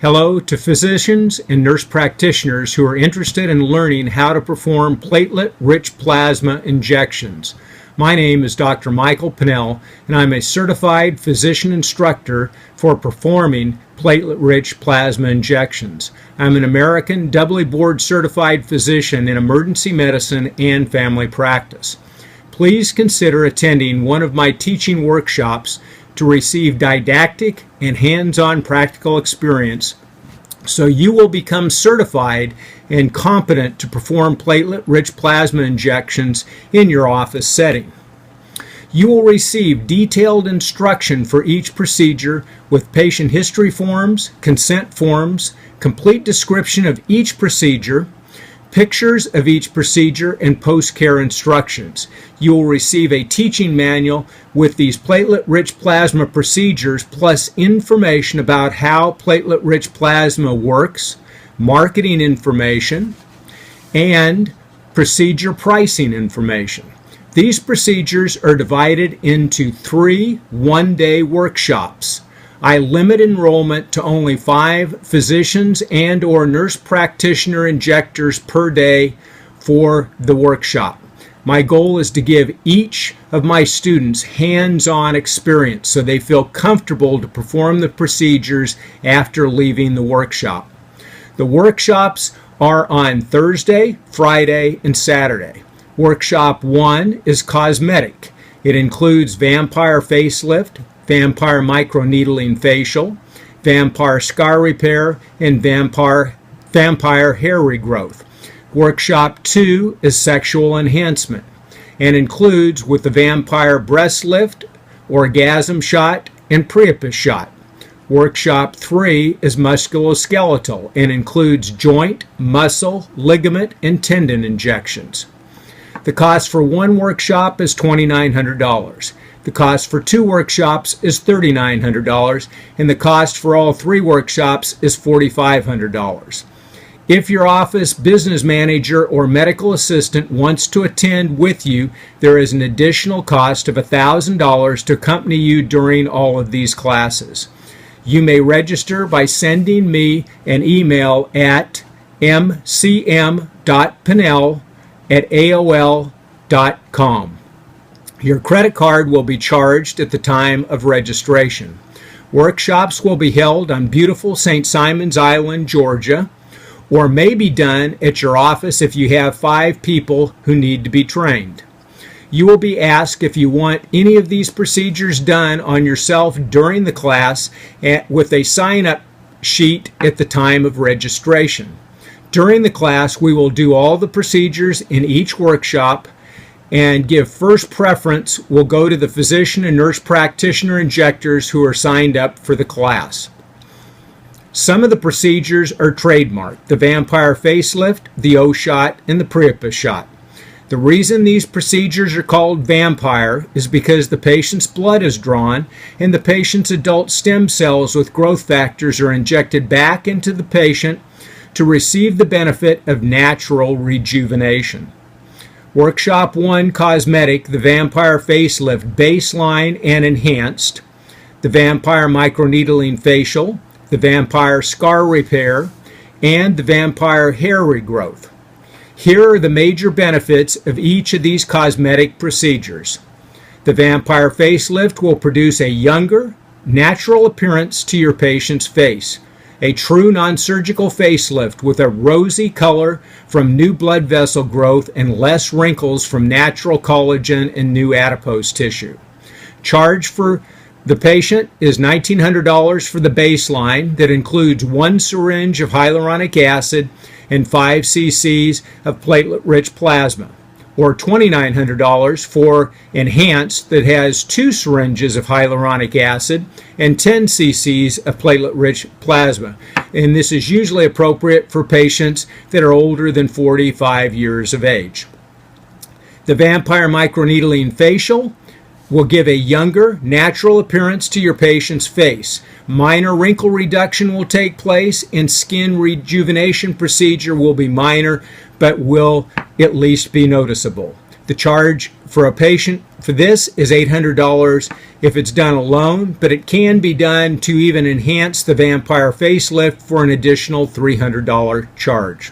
Hello to physicians and nurse practitioners who are interested in learning how to perform platelet-rich plasma injections. My name is Dr. Michael Pinell, and I'm a certified physician instructor for performing platelet-rich plasma injections. I'm an American doubly board certified physician in emergency medicine and family practice. Please consider attending one of my teaching workshops to receive didactic and hands-on practical experience so you will become certified and competent to perform platelet-rich plasma injections in your office setting. You will receive detailed instruction for each procedure with patient history forms, consent forms, complete description of each procedure, pictures of each procedure, and post-care instructions. You will receive a teaching manual with these platelet-rich plasma procedures plus information about how platelet-rich plasma works, marketing information, and procedure pricing information. These procedures are divided into 3 one-day workshops. I limit enrollment to only 5 physicians and or nurse practitioner injectors per day for the workshop. My goal is to give each of my students hands-on experience so they feel comfortable to perform the procedures after leaving the workshop. The workshops are on Thursday, Friday, and Saturday. Workshop 1 is cosmetic. It includes vampire facelift, vampire microneedling facial, vampire scar repair, and vampire hair regrowth. Workshop 2 is sexual enhancement and includes with the vampire breast lift, orgasm shot, and Priapus shot. Workshop 3 is musculoskeletal and includes joint, muscle, ligament, and tendon injections. The cost for one workshop is $2,900. The cost for 2 workshops is $3,900, and the cost for all 3 workshops is $4,500. If your office business manager or medical assistant wants to attend with you, there is an additional cost of $1,000 to accompany you during all of these classes. You may register by sending me an email at mcm.pinell@aol.com. Your credit card will be charged at the time of registration. Workshops will be held on beautiful St. Simons Island, Georgia, or may be done at your office if you have 5 people who need to be trained. You will be asked if you want any of these procedures done on yourself during the class with a sign-up sheet at the time of registration. During the class, we will do all the procedures in each workshop and give first preference will go to the physician and nurse practitioner injectors who are signed up for the class. Some of the procedures are trademarked: the vampire facelift, the O-shot, and the Priapus shot. The reason these procedures are called vampire is because the patient's blood is drawn and the patient's adult stem cells with growth factors are injected back into the patient to receive the benefit of natural rejuvenation. Workshop 1 cosmetic, the vampire facelift baseline and enhanced, the vampire microneedling facial, the vampire scar repair, and the vampire hair regrowth. Here are the major benefits of each of these cosmetic procedures. The vampire facelift will produce a younger, natural appearance to your patient's face. A true non-surgical facelift with a rosy color from new blood vessel growth and less wrinkles from natural collagen and new adipose tissue. Charge for the patient is $1,900 for the baseline that includes 1 syringe of hyaluronic acid and 5 cc's of platelet-rich plasma, or $2,900 for enhanced that has 2 syringes of hyaluronic acid and 10 cc's of platelet-rich plasma. And this is usually appropriate for patients that are older than 45 years of age. The vampire microneedling facial will give a younger, natural appearance to your patient's face. Minor wrinkle reduction will take place, and skin rejuvenation procedure will be minor, but will at least be noticeable. The charge for a patient for this is $800 if it's done alone, but it can be done to even enhance the vampire facelift for an additional $300 charge.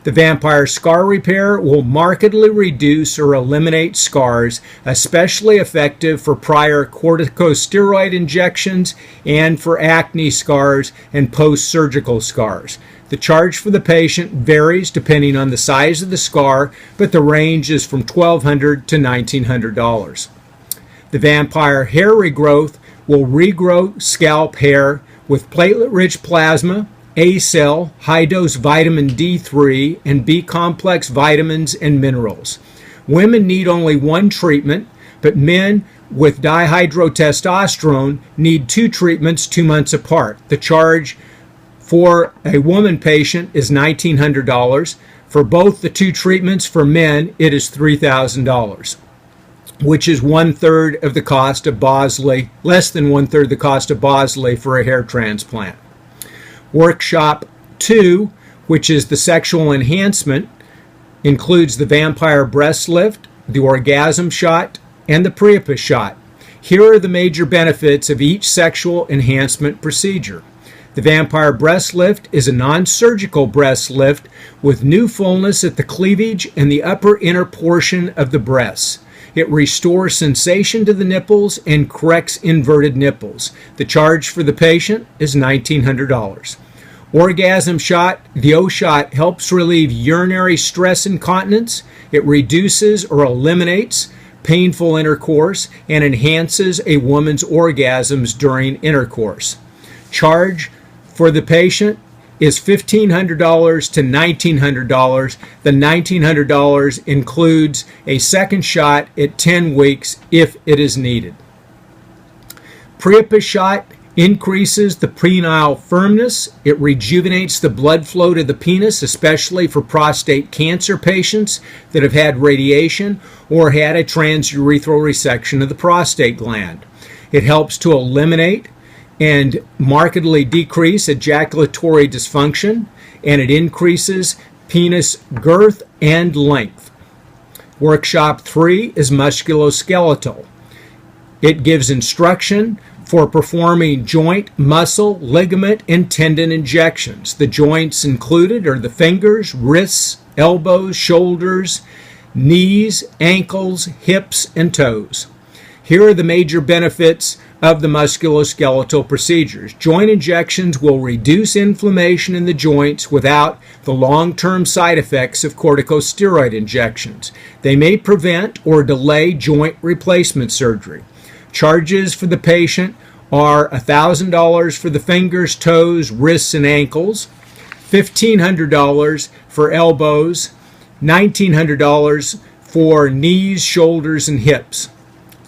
The vampire scar repair will markedly reduce or eliminate scars, especially effective for prior corticosteroid injections and for acne scars and post-surgical scars. The charge for the patient varies depending on the size of the scar, but the range is from $1,200 to $1,900. The vampire hair regrowth will regrow scalp hair with platelet-rich plasma, A-cell, high-dose vitamin D3, and B-complex vitamins and minerals. Women need only one treatment, but men with dihydrotestosterone need 2 treatments 2 months apart. The charge for a woman patient is $1,900. For both the 2 treatments for men, it is $3,000, which is 1/3 of the cost of Bosley, less than 1/3 the cost of Bosley for a hair transplant. Workshop 2, which is the sexual enhancement, includes the vampire breast lift, the orgasm shot, and the Priapus shot. Here are the major benefits of each sexual enhancement procedure. The vampire breast lift is a non-surgical breast lift with new fullness at the cleavage and the upper inner portion of the breasts. It restores sensation to the nipples and corrects inverted nipples. The charge for the patient is $1,900. Orgasm shot, the O shot helps relieve urinary stress incontinence. It reduces or eliminates painful intercourse and enhances a woman's orgasms during intercourse. Charge for the patient is $1,500 to $1,900. The $1,900 includes a second shot at 10 weeks if it is needed. Priapus shot increases the penile firmness. It rejuvenates the blood flow to the penis, especially for prostate cancer patients that have had radiation or had a transurethral resection of the prostate gland. It helps to eliminate and markedly decrease ejaculatory dysfunction, and it increases penis girth and length. Workshop 3 is musculoskeletal. It gives instruction for performing joint, muscle, ligament, and tendon injections. The joints included are the fingers, wrists, elbows, shoulders, knees, ankles, hips, and toes. Here are the major benefits of the musculoskeletal procedures. Joint injections will reduce inflammation in the joints without the long-term side effects of corticosteroid injections. They may prevent or delay joint replacement surgery. Charges for the patient are $1,000 for the fingers, toes, wrists, and ankles, $1,500 for elbows, $1,900 for knees, shoulders, and hips.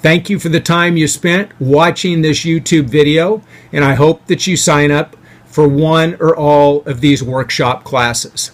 Thank you for the time you spent watching this YouTube video, and I hope that you sign up for one or all of these workshop classes.